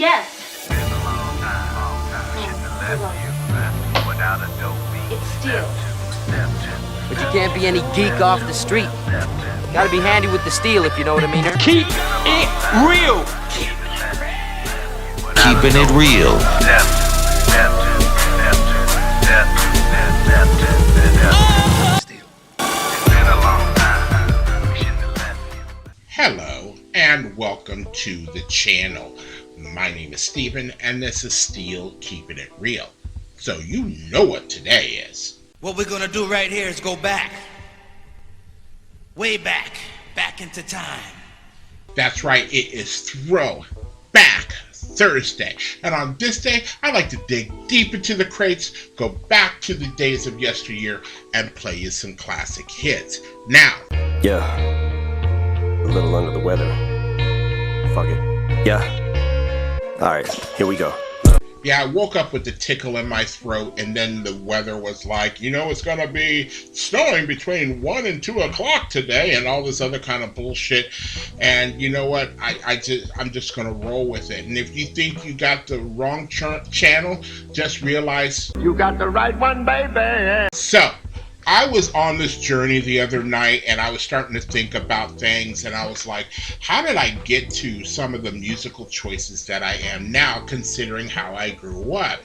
Yes. It's steel. But you can't be any geek off the street. Gotta be handy with the steel, if you know what I mean. Keep it real. Keeping it real. Hello and welcome to the channel. My name is Steven and this is Steel Keeping It Real. So you know what today is. What we're gonna do right here is go back. Way back. Back into time. That's right, it is Throwback Thursday. And on this day, I like to dig deep into the crates, go back to the days of yesteryear, and play you some classic hits. Now, yeah, a little under the weather. Fuck it. Yeah. Alright, here we go. yeah, I woke up with the tickle in my throat, and then the weather was like, you know, it's gonna be snowing between 1 and 2 o'clock today, and all this other kind of bullshit. And you know what? I'm just gonna roll with it. And if you think you got the wrong channel, just realize You got the right one, baby. so. I was on this journey the other night and I was starting to think about things, and I was like, how did I get to some of the musical choices that I am now, considering how I grew up?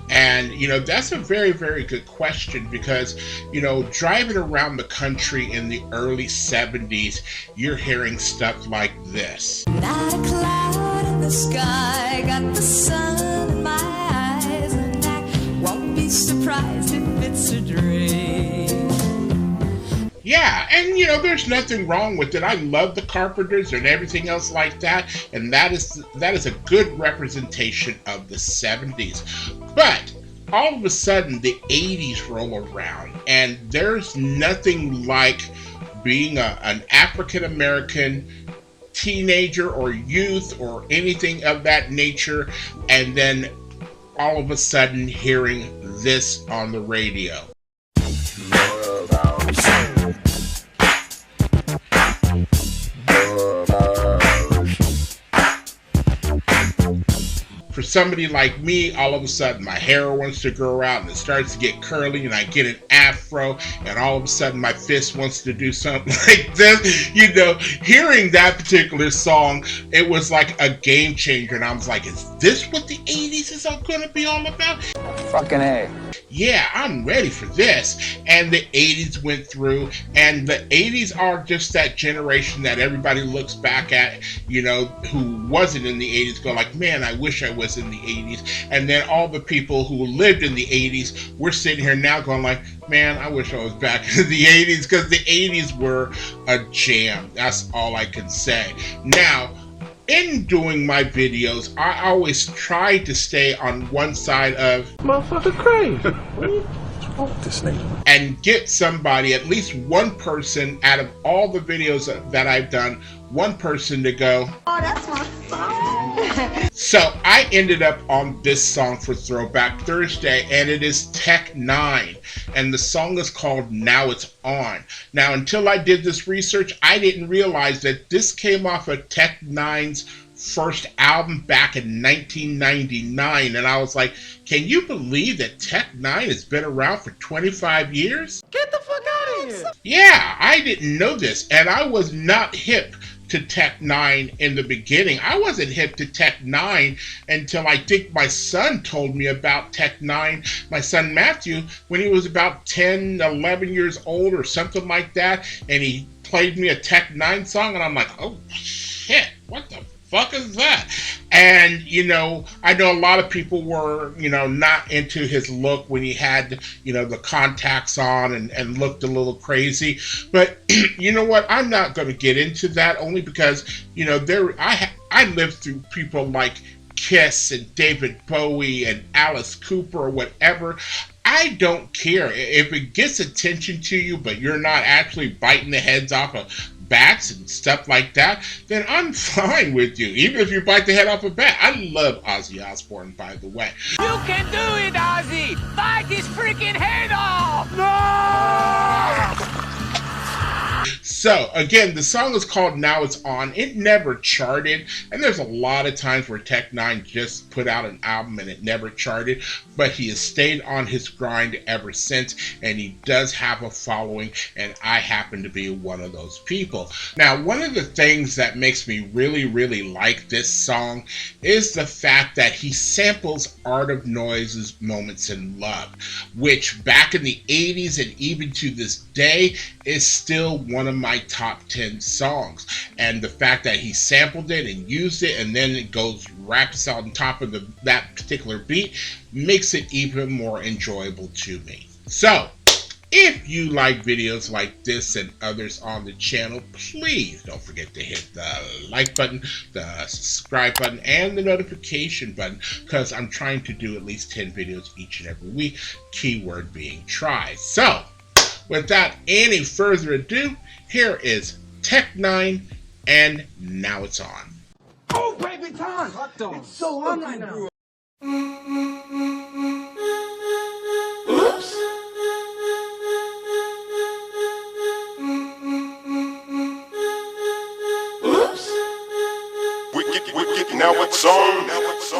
And, you know, that's a very, very good question because, you know, driving around the country in the early 70s, you're hearing stuff like this. Not a cloud in the sky, got the sun in my eyes, and I won't be surprised if it's a dream. Yeah, and you know, there's nothing wrong with it. I love the Carpenters and everything else like that, and that is a good representation of the 70s. But all of a sudden, the 80s roll around, and there's nothing like being an African-American teenager or youth or anything of that nature, and then all of a sudden hearing this on the radio. For somebody like me, all of a sudden my hair wants to grow out and it starts to get curly and I get an afro, and all of a sudden my fist wants to do something like this. You know, hearing that particular song, it was like a game changer, and I was like, is this what the 80s is going to be all about? Fucking A. Yeah, I'm ready for this. And the 80s went through, and the 80s are just that generation that everybody looks back at, you know, who wasn't in the 80s, go like, man, I wish I was in the 80s. And then all the people who lived in the 80s, we're sitting here now going like, man, I wish I was back in the 80s, because the 80s were a jam. That's all I can say. Now, in doing my videos, I always try to stay on one side of Motherfucker crazy. What's wrong with this nigga? and get somebody, at least one person out of all the videos that I've done, one person to go, Oh, that's my song. So I ended up on this song for Throwback Thursday, and it is N9NE, and the song is called Now It's On. Now, until I did this research, I didn't realize that this came off of N9NE's first album back in 1999, and I was like, can you believe that N9NE has been around for 25 years? Get the fuck out of here. Yeah, I didn't know this, and I was not hip to N9NE in the beginning. I wasn't hip to N9NE until I think my son told me about N9NE, my son Matthew, when he was about 10, 11 years old or something like that, and he played me a N9NE song, and I'm like, oh shit, what the fuck is that? And, you know, I know a lot of people were, you know, not into his look when he had, you know, the contacts on and looked a little crazy. But you know what? I'm not going to get into that, only because, you know, I lived through people like Kiss and David Bowie and Alice Cooper or whatever. I don't care if it gets attention to you, but you're not actually biting the heads off of bats and stuff like that, then I'm fine with you, even if you bite the head off a bat. I love Ozzy Osbourne, by the way. You can do it, Ozzy. Bite his freaking head off. No! So, again, the song is called Now It's On. It never charted, and there's a lot of times where Tech-9 just put out an album and it never charted, but he has stayed on his grind ever since, and he does have a following, and I happen to be one of those people. Now, one of the things that makes me really, really like this song is the fact that he samples Art of Noise's Moments in Love, which back in the 80s and even to this day is still one of my top 10 songs. And the fact that he sampled it and used it and then it goes raps on top of that particular beat makes it even more enjoyable to me. So if you like videos like this and others on the channel, please don't forget to hit the like button, the subscribe button, and the notification button, because I'm trying to do at least 10 videos each and every week, keyword being try. So without any further ado, here is Tech-9 and Now It's On. Oh, baby, time! It's so on right now. Oops. Oops. We now it's on. Oops.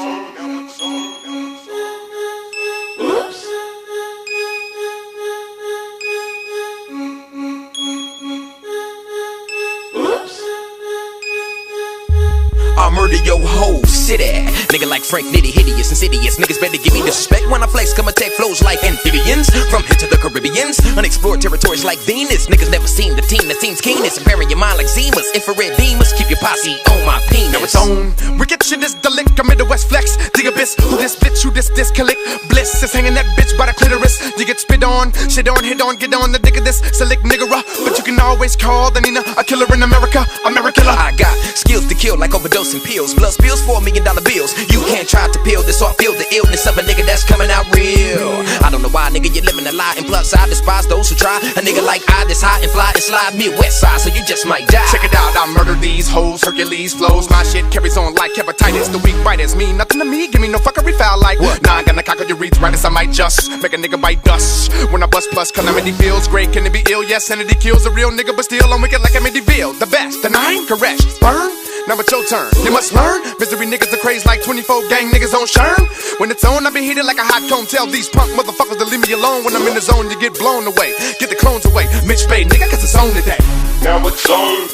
I'll murder your whole city. Nigga like Frank Nitty, hideous, insidious. Niggas better give me disrespect when I flex. Come attack flows like amphibians. From here to the Caribbeans, unexplored territories like Venus. Niggas never seen the team that seems keenest. Impairing your mind like Zemas, infrared beamers. Keep your posse on my penis. Now it's on. Wicked shit is the lick. I'm in the West Flex. Dig abyss. Who this bitch? Who this collect? Bliss is hanging that bitch by the clitoris. You get spit on, shit on, hit on, get on the dick of this. Select nigga, but you can always call the Nina a killer in America. I'm a killer. I got skills to kill like overdosing pills. Blood spills $4 million bills. You can't try to peel this or feel the illness of a nigga that's coming out real. I don't know why, nigga, you're living a lie. And plus, I despise those who try. A nigga like I that's high and fly and slide Midwest side, so you just might die. Check it out, I murder these hoes, Hercules flows. My shit carries on like hepatitis. The weak biters mean nothing to me. Give me no fuckery foul like what? Nah, I'm gonna cock on your reads right as I might just make a nigga bite dust. When I bust plus calamity feels great. Can it be ill? Yes, sanity kills a real nigga, but still I'm wicked like Amityville. The best, the 9, correct, burn. Now it's your turn, you must learn. Misery niggas are crazy like 24 gang niggas on Sherm. When it's on, I be heated like a hot cone. Tell these punk motherfuckers to leave me alone. When I'm in the zone, you get blown away. Get the clones away, Mitch Bay, nigga, cause it's on today. Now it's on.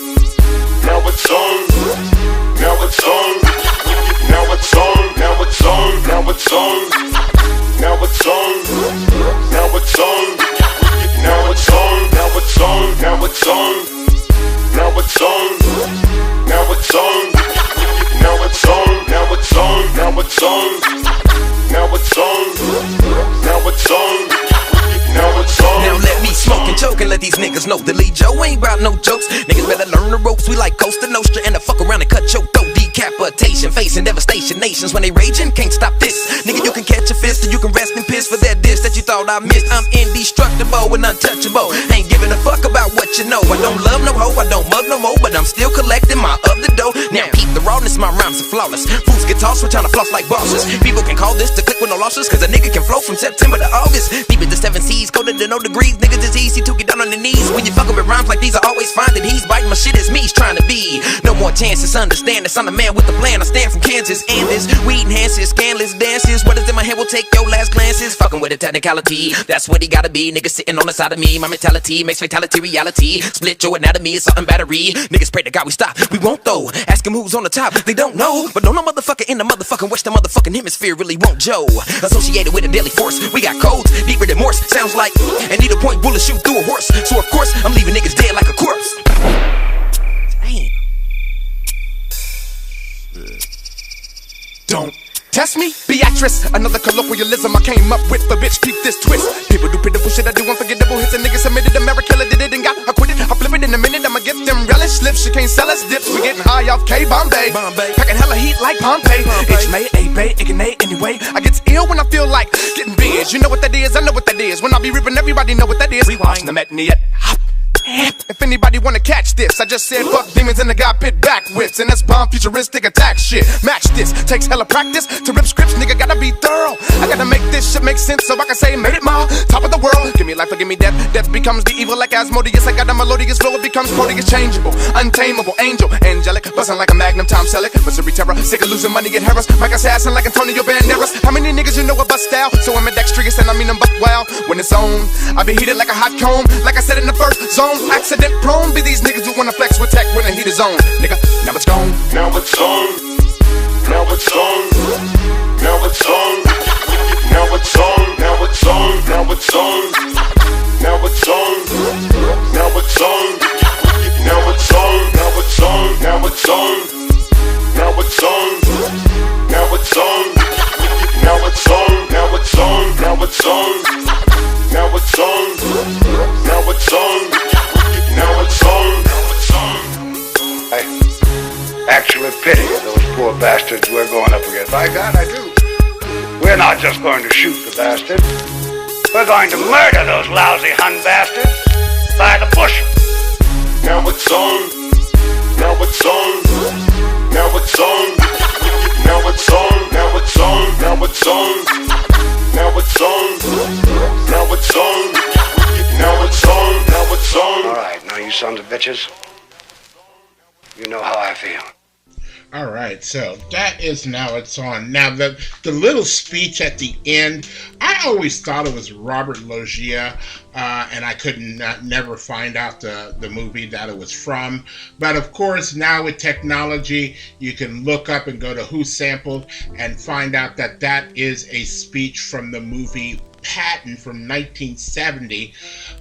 Now it's on. Now it's on. Now it's on. Now it's on. Now it's on. Now it's on. Now it's on. Now it's on. Now it's on. Now it's on. Now it's on. Now it's on. Now it's on. Now it's on. Now it's on. Now it's on. Now it's on. Now it's on. Now let me smoke and choke and let these niggas know that Lejo ain't about no jokes. Niggas better learn the ropes. We like Costa Nostra and the fuck around and cut your throat. Decapitation, facing devastation. Nations when they raging, can't stop this. Nigga, you can catch a fist and you can rest in piss for that diss that you thought I missed. I'm indestructible and untouchable. Ain't giving a fuck about what you know. I don't love no hoe, I don't mug no more, but I'm still collecting my other dough. Now peep the rawness, my rhymes are flawless. Fools get tossed for trying to floss like bosses. People can call this to click with no losses, cause a nigga can flow from September to August. Deep at the 7 C's, colder than no degrees. Niggas it's easy to get down on the knees. When you fucking with rhymes like these, I always find that he's biting my shit as me's trying to be. No more chances, understand this. I'm the man with the plan. I stand from Kansas, and this weed enhances, scandalous dances. What is in my head will take your last glances. Fucking with a technicality, that's what he gotta be. Niggas sitting on the side of me. My mentality makes fatality reality. Split your anatomy, it's something battery. Niggas pray to God we stop, we won't though. Ask him who's on the top, they don't know. But no motherfucker in the motherfucking western motherfucking hemisphere really won't Joe. Associated with a deadly force, we got codes, deeper than Morse. Sounds like a needlepoint bullet shoot through a horse. So of course, I'm leaving niggas dead like a corpse. Damn. Don't test me, Beatrice. Another colloquialism I came up with. The bitch, peep this twist. People do pitiful shit, I do unforgettable hits. A nigga submitted, America did it and got acquitted. I flip it in a minute, I'ma get them relish slips. You can't sell us dips, we getting high off K-Bombay. Packing hella heat like Pompeii. H May, A Bay, Ignay, anyway. I get ill when I feel like getting biz. You know what that is, I know what that is. When I be ripping, everybody know what that is. We watching them at N9NE. If anybody wanna catch this, I just said fuck demons and I got bit backwards. And that's bomb futuristic attack shit. Match this, takes hella practice to rip scripts, nigga gotta be thorough. I gotta make this shit make sense so I can say made it my top of the world. Give me life or give me death, death becomes the evil like Asmodeus. I got a melodious flow, it becomes Proteus, changeable, untamable, angel, angelic, bustin' like a magnum, Tom Selleck, Missouri terror, sick of losing money, get Harris, Mike assassin like Antonio Banderas. How many niggas you know a bust style? So I'm dexterous and I mean I'm buck wild. When it's on, I be heated like a hot comb, like I said in the first zone, accident prone. Be these niggas who wanna flex with tech when the heat is on, nigga. Now it's gone. Now it's on. Now it's on. Now it's on. Now it's on. Now it's on. Now it's on. Now it's on. Now it's on. Now it's on. Now it's on. Now it's on. Now it's on. Now it's on. Now it's on. Now it's on. Now it's on. Now it's on. Now it's on. Now it's on. I actually pity those poor bastards we're going up against. By God, I do. We're not just going to shoot the bastards. We're going to murder those lousy Hun bastards by the bushel. Now it's on. Now it's on. Now it's on. Now it's on. Now it's on. Now it's on. Now it's on. Now it's on. Now it's on. Now it's on. All right, now you sons of bitches. You know how I feel. All right, so that is Now It's On. Now, the little speech at the end, I always thought it was Robert Loggia, and I never find out the movie that it was from. But of course, now with technology, you can look up and go to Who Sampled and find out that that is a speech from the movie Patton from 1970,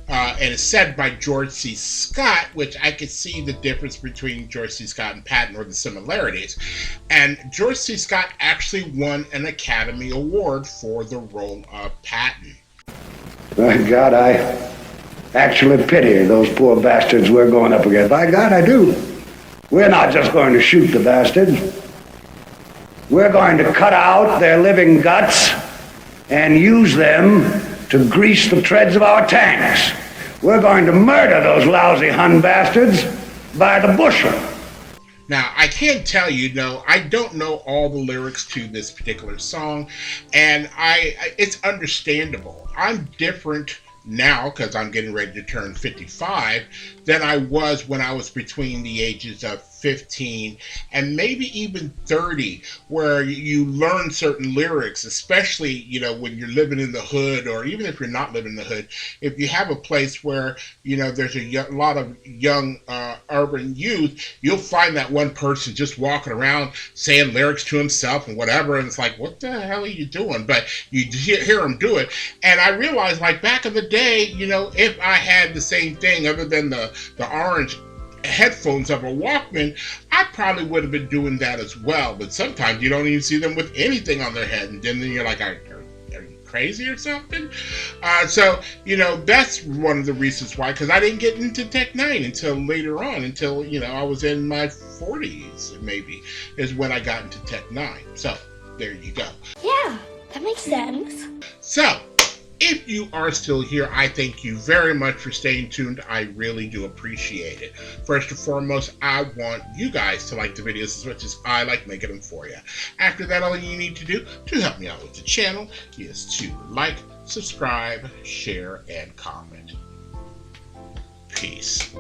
and it's said by George C. Scott, which I could see the difference between George C. Scott and Patton, or the similarities. And George C. Scott actually won an Academy Award for the role of Patton. By God, I actually pity those poor bastards we're going up against. By God, I do. We're not just going to shoot the bastards. We're going to cut out their living guts and use them to grease the treads of our tanks. We're going to murder those lousy Hun bastards by the bushel. Now, I can't tell you, no, I don't know all the lyrics to this particular song, and it's understandable. I'm different now, because I'm getting ready to turn 55, than I was when I was between the ages of 15 and maybe even 30, where you learn certain lyrics, especially, you know, when you're living in the hood, or even if you're not living in the hood. If you have a place where, you know, there's a lot of young urban youth, you'll find that one person just walking around saying lyrics to himself and whatever, and it's like, what the hell are you doing? But you hear him do it, and I realized, like, back in the day, you know, if I had the same thing other than the orange headphones of a Walkman, I probably would have been doing that as well. But sometimes you don't even see them with anything on their head, and then you're like, are you crazy or something? So, you know, that's one of the reasons why, because I didn't get into Tech N9NE until later on, until, you know, I was in my 40s, maybe, is when I got into Tech N9NE. So, there you go. Yeah, that makes sense. So, if you are still here, I thank you very much for staying tuned. I really do appreciate it. First and foremost, I want you guys to like the videos as much as I like making them for you. After that, all you need to do to help me out with the channel is to like, subscribe, share, and comment. Peace.